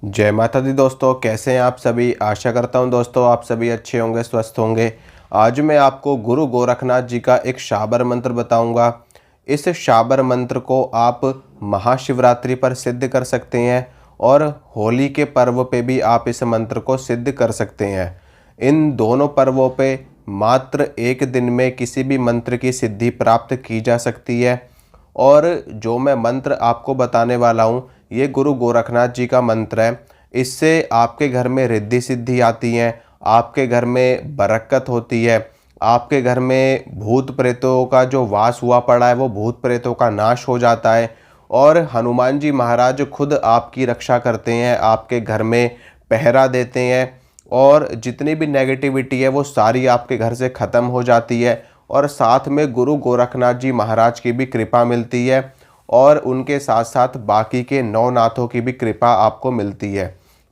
जय माता दी दोस्तों, कैसे हैं आप सभी। आशा करता हूं दोस्तों आप सभी अच्छे होंगे, स्वस्थ होंगे। आज मैं आपको गुरु गोरखनाथ जी का एक शाबर मंत्र बताऊंगा। इस शाबर मंत्र को आप महाशिवरात्रि पर सिद्ध कर सकते हैं और होली के पर्व पे भी आप इस मंत्र को सिद्ध कर सकते हैं। इन दोनों पर्वों पे मात्र एक दिन में किसी भी मंत्र की सिद्धि प्राप्त की जा सकती है। और जो मैं मंत्र आपको बताने वाला हूँ ये गुरु गोरखनाथ जी का मंत्र है। इससे आपके घर में रिद्धि सिद्धि आती हैं, आपके घर में बरकत होती है, आपके घर में भूत प्रेतों का जो वास हुआ पड़ा है वो भूत प्रेतों का नाश हो जाता है। और हनुमान जी महाराज खुद आपकी रक्षा करते हैं, आपके घर में पहरा देते हैं और जितनी भी नेगेटिविटी है वो सारी आपके घर से ख़त्म हो जाती है। और साथ में गुरु गोरखनाथ जी महाराज की भी कृपा मिलती है और उनके साथ साथ बाकी के नवनाथों की भी कृपा आपको मिलती है।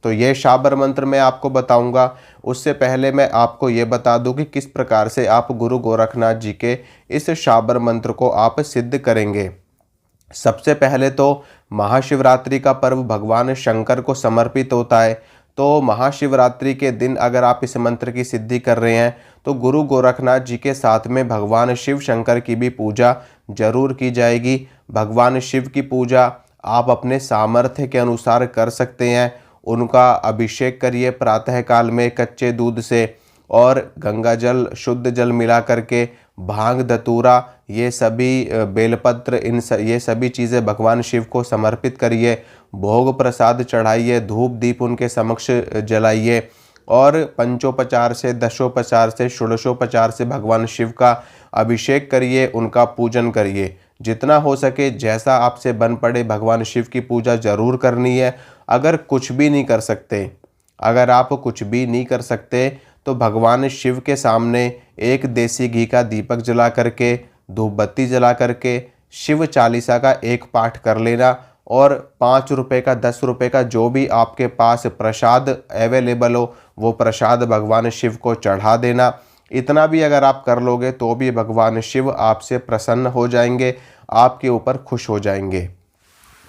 तो ये शाबर मंत्र मैं आपको बताऊंगा। उससे पहले मैं आपको ये बता दूं कि किस प्रकार से आप गुरु गोरखनाथ जी के इस शाबर मंत्र को आप सिद्ध करेंगे। सबसे पहले तो महाशिवरात्रि का पर्व भगवान शंकर को समर्पित होता है। तो महाशिवरात्रि के दिन अगर आप इस मंत्र की सिद्धि कर रहे हैं तो गुरु गोरखनाथ जी के साथ में भगवान शिव शंकर की भी पूजा जरूर की जाएगी। भगवान शिव की पूजा आप अपने सामर्थ्य के अनुसार कर सकते हैं। उनका अभिषेक करिए प्रातः काल में कच्चे दूध से और गंगा जल शुद्ध जल मिला करके, भांग धतूरा ये सभी बेलपत्र ये सभी चीज़ें भगवान शिव को समर्पित करिए। भोग प्रसाद चढ़ाइए, धूप दीप उनके समक्ष जलाइए और पंचोपचार से, दशोपचार से, षोडशोपचार से भगवान शिव का अभिषेक करिए, उनका पूजन करिए। जितना हो सके जैसा आपसे बन पड़े भगवान शिव की पूजा जरूर करनी है। अगर कुछ भी नहीं कर सकते, अगर आप कुछ भी नहीं कर सकते तो भगवान शिव के सामने एक देसी घी का दीपक जला करके, धूप बत्ती जला करके शिव चालीसा का एक पाठ कर लेना और 5 रुपये का, 10 रुपये का जो भी आपके पास प्रसाद अवेलेबल हो वो प्रसाद भगवान शिव को चढ़ा देना। इतना भी अगर आप कर लोगे तो भी भगवान शिव आपसे प्रसन्न हो जाएंगे, आपके ऊपर खुश हो जाएंगे।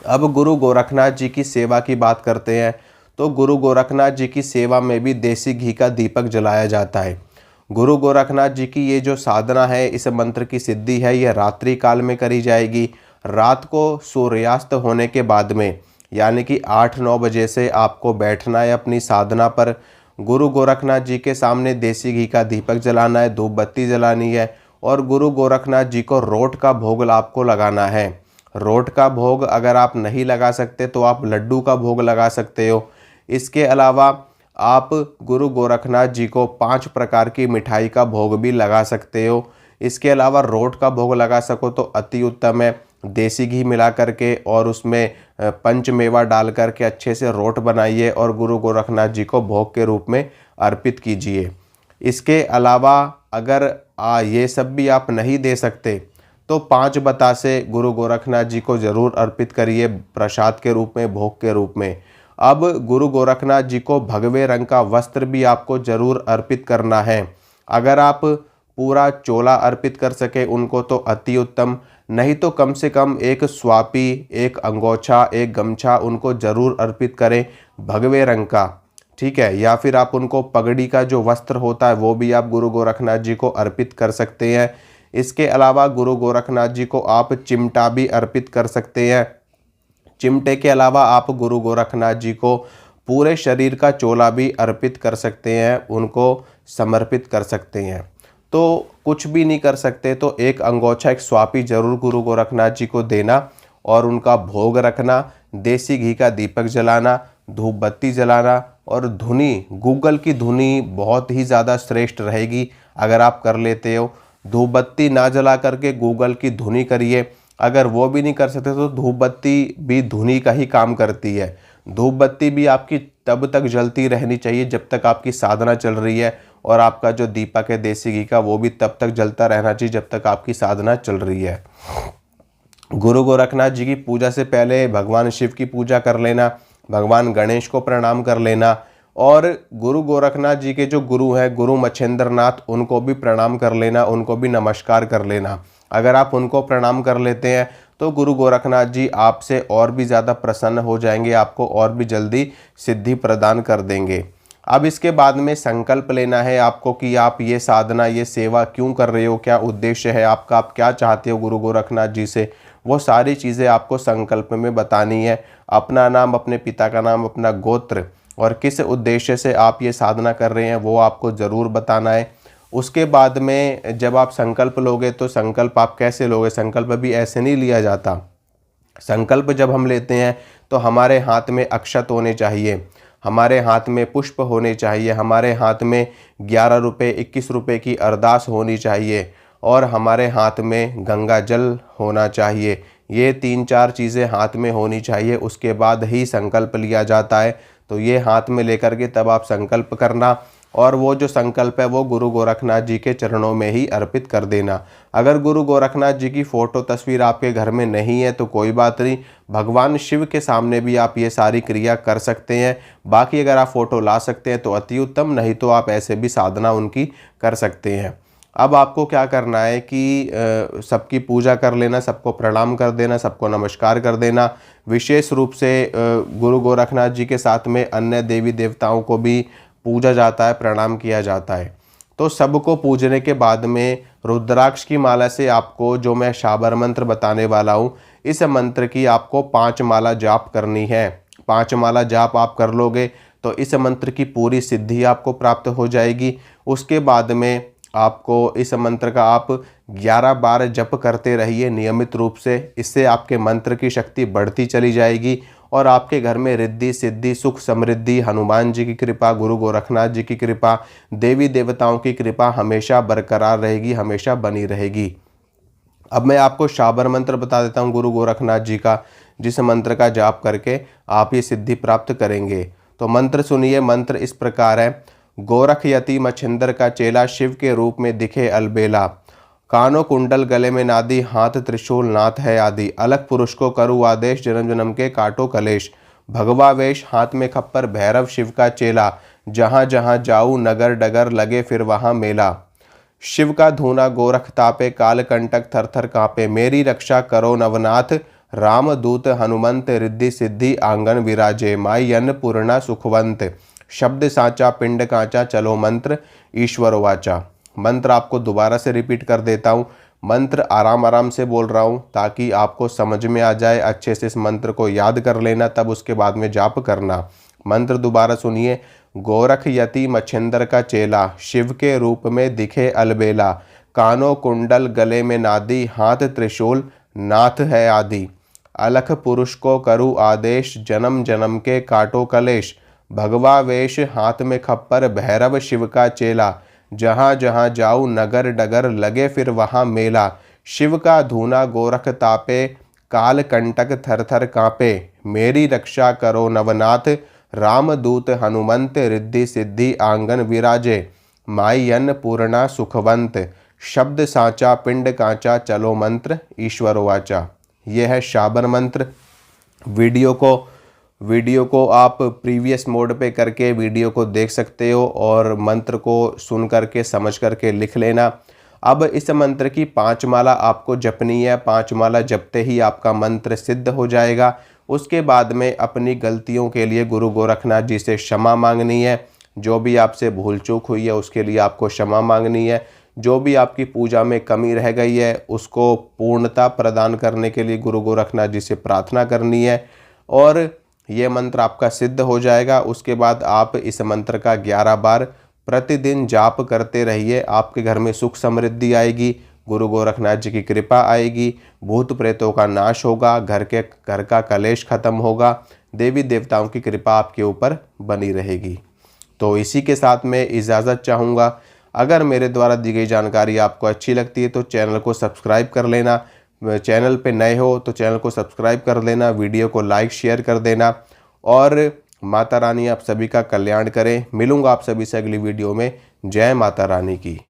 अब गुरु गोरखनाथ जी की सेवा की बात करते हैं। तो गुरु गोरखनाथ जी की सेवा में भी देसी घी का दीपक जलाया जाता है। गुरु गोरखनाथ जी की ये जो साधना है, इस मंत्र की सिद्धि है, यह रात्रि काल में करी जाएगी। रात को सूर्यास्त होने के बाद में, यानी कि 8-9 बजे से आपको बैठना है अपनी साधना पर। गुरु गोरखनाथ जी के सामने देसी घी का दीपक जलाना है, धूप बत्ती जलानी है और गुरु गोरखनाथ जी को रोट का भोग आपको लगाना है। रोट का भोग अगर आप नहीं लगा सकते तो आप लड्डू का भोग लगा सकते हो। इसके अलावा आप गुरु गोरखनाथ जी को 5 प्रकार की मिठाई का भोग भी लगा सकते हो। इसके अलावा रोट का भोग लगा सको तो अति उत्तम है। देसी घी मिला करके और उसमें पंचमेवा डाल करके अच्छे से रोट बनाइए और गुरु गोरखनाथ जी को भोग के रूप में अर्पित कीजिए। इसके अलावा अगर ये सब भी आप नहीं दे सकते तो 5 बतासे गुरु गोरखनाथ जी को जरूर अर्पित करिए प्रसाद के रूप में, भोग के रूप में। अब गुरु गोरखनाथ जी को भगवे रंग का वस्त्र भी आपको जरूर अर्पित करना है। अगर आप पूरा चोला अर्पित कर सके उनको तो अति उत्तम, नहीं तो कम से कम एक स्वापी, एक अंगोछा, एक गमछा उनको जरूर अर्पित करें भगवे रंग का, ठीक है। या फिर आप उनको पगड़ी का जो वस्त्र होता है वो भी आप गुरु गोरखनाथ जी को अर्पित कर सकते हैं। इसके अलावा गुरु गोरखनाथ जी को आप चिमटा भी अर्पित कर सकते हैं। चिमटे के अलावा आप गुरु गोरखनाथ जी को पूरे शरीर का चोला भी अर्पित कर सकते हैं, उनको समर्पित कर सकते हैं। तो कुछ भी नहीं कर सकते तो एक अंगोछा, एक स्वापी जरूर गुरु गोरखनाथ जी को देना और उनका भोग रखना, देसी घी का दीपक जलाना, धूप बत्ती जलाना और धुनी, गूगल की धुनी बहुत ही ज़्यादा श्रेष्ठ रहेगी अगर आप कर लेते हो। धूप बत्ती ना जला करके गूगल की धुनी करिए। अगर वो भी नहीं कर सकते तो धूप बत्ती भी धुनी का ही काम करती है। धूप बत्ती भी आपकी तब तक जलती रहनी चाहिए जब तक आपकी साधना चल रही है और आपका जो दीपक है देसी घी का वो भी तब तक जलता रहना चाहिए जब तक आपकी साधना चल रही है। गुरु गोरखनाथ जी की पूजा से पहले भगवान शिव की पूजा कर लेना, भगवान गणेश को प्रणाम कर लेना और गुरु गोरखनाथ जी के जो गुरु हैं गुरु मच्छेंद्र नाथ, उनको भी प्रणाम कर लेना, उनको भी नमस्कार कर लेना। अगर आप उनको प्रणाम कर लेते हैं तो गुरु गोरखनाथ जी आपसे और भी ज़्यादा प्रसन्न हो जाएंगे, आपको और भी जल्दी सिद्धि प्रदान कर देंगे। अब इसके बाद में संकल्प लेना है आपको कि आप ये साधना, ये सेवा क्यों कर रहे हो, क्या उद्देश्य है आपका, आप क्या चाहते हो गुरु गोरखनाथ जी से, वो सारी चीज़ें आपको संकल्प में बतानी है। अपना नाम, अपने पिता का नाम, अपना गोत्र और किस उद्देश्य से आप ये साधना कर रहे हैं वो आपको ज़रूर बताना है। उसके बाद में जब आप संकल्प लोगे तो संकल्प आप कैसे लोगे, संकल्प भी ऐसे नहीं लिया जाता। संकल्प जब हम लेते हैं तो हमारे हाथ में अक्षत होने चाहिए, हमारे हाथ में पुष्प होने चाहिए, हमारे हाथ में 11 रुपये 21 रुपये की अरदास होनी चाहिए और हमारे हाथ में गंगा जल होना चाहिए। ये 3-4 चीज़ें हाथ में होनी चाहिए, उसके बाद ही संकल्प लिया जाता है। तो ये हाथ में लेकर के तब आप संकल्प करना और वो जो संकल्प है वो गुरु गोरखनाथ जी के चरणों में ही अर्पित कर देना। अगर गुरु गोरखनाथ जी की फ़ोटो तस्वीर आपके घर में नहीं है तो कोई बात नहीं, भगवान शिव के सामने भी आप ये सारी क्रिया कर सकते हैं। बाकी अगर आप फ़ोटो ला सकते हैं तो अति उत्तम, नहीं तो आप ऐसे भी साधना उनकी कर सकते हैं। अब आपको क्या करना है कि सबकी पूजा कर लेना, सबको प्रणाम कर देना, सबको नमस्कार कर देना। विशेष रूप से गुरु गोरखनाथ जी के साथ में अन्य देवी देवताओं को भी पूजा जाता है, प्रणाम किया जाता है। तो सबको पूजने के बाद में रुद्राक्ष की माला से आपको, जो मैं शाबर मंत्र बताने वाला हूँ, इस मंत्र की आपको 5 माला जाप करनी है। 5 माला जाप आप कर लोगे तो इस मंत्र की पूरी सिद्धि आपको प्राप्त हो जाएगी। उसके बाद में आपको इस मंत्र का आप 11 बार जप करते रहिए नियमित रूप से। इससे आपके मंत्र की शक्ति बढ़ती चली जाएगी और आपके घर में रिद्धि सिद्धि सुख समृद्धि, हनुमान जी की कृपा, गुरु गोरखनाथ जी की कृपा, देवी देवताओं की कृपा हमेशा बरकरार रहेगी, हमेशा बनी रहेगी। अब मैं आपको शाबर मंत्र बता देता हूँ गुरु गोरखनाथ जी का, जिस मंत्र का जाप करके आप ये सिद्धि प्राप्त करेंगे। तो मंत्र सुनिए। मंत्र इस प्रकार है। गोरख यति मच्छिंदर का चेला, शिव के रूप में दिखे अलबेला, कानों कुंडल गले में नादी, हाथ त्रिशूल नाथ है आदि, अलग पुरुष को करु आदेश, जन्म जन्म के काटो कलेश, भगवा वेश हाथ में खप्पर, भैरव शिव का चेला, जहाँ जहाँ जाऊँ नगर डगर लगे फिर वहाँ मेला, शिव का धूना गोरख तापे, काल कंटक थर थर कांपे, मेरी रक्षा करो नवनाथ, राम दूत हनुमंत, रिद्धि सिद्धि आंगन विराजे, माई अन्नपूर्णा सुखवंत, शब्द साचा पिंड कांचा, चलो मंत्र ईश्वर वाचा। मंत्र आपको दोबारा से रिपीट कर देता हूँ। मंत्र आराम आराम से बोल रहा हूँ ताकि आपको समझ में आ जाए, अच्छे से इस मंत्र को याद कर लेना, तब उसके बाद में जाप करना। मंत्र दोबारा सुनिए। गोरख यति मच्छिंदर का चेला, शिव के रूप में दिखे अलबेला, कानों कुंडल गले में नादी, हाथ त्रिशूल नाथ है आदि, अलख पुरुष को करु आदेश, जन्म जन्म के काटो कलेश, भगवा वेश हाथ में खप्पर, भैरव शिव का चेला, जहाँ जहाँ जाऊँ नगर डगर लगे फिर वहाँ मेला, शिव का धूना गोरख तापे, काल कंटक थर थर कांपे, मेरी रक्षा करो नवनाथ, राम दूत हनुमंत, रिद्धि सिद्धि आंगन विराजे, माई अन्नपूर्णा सुखवंत, शब्द साचा पिंड कांचा, चलो मंत्र ईश्वर वाचा। यह है शाबर मंत्र। वीडियो को आप प्रीवियस मोड पे करके वीडियो को देख सकते हो और मंत्र को सुन करके समझ करके लिख लेना। अब इस मंत्र की 5 माला आपको जपनी है। 5 माला जपते ही आपका मंत्र सिद्ध हो जाएगा। उसके बाद में अपनी गलतियों के लिए गुरु गोरखनाथ जी से क्षमा मांगनी है। जो भी आपसे भूल चूक हुई है उसके लिए आपको क्षमा मांगनी है। जो भी आपकी पूजा में कमी रह गई है उसको पूर्णता प्रदान करने के लिए गुरु गोरखनाथ जी से प्रार्थना करनी है और ये मंत्र आपका सिद्ध हो जाएगा। उसके बाद आप इस मंत्र का 11 बार प्रतिदिन जाप करते रहिए। आपके घर में सुख समृद्धि आएगी, गुरु गोरखनाथ जी की कृपा आएगी, भूत प्रेतों का नाश होगा, घर का कलेश खत्म होगा, देवी देवताओं की कृपा आपके ऊपर बनी रहेगी। तो इसी के साथ मैं इजाज़त चाहूँगा। अगर मेरे द्वारा दी गई जानकारी आपको अच्छी लगती है तो चैनल को सब्सक्राइब कर लेना। चैनल पे नए हो तो चैनल को सब्सक्राइब कर लेना, वीडियो को लाइक शेयर कर देना और माता रानी आप सभी का कल्याण करें। मिलूंगा आप सभी से अगली वीडियो में। जय माता रानी की।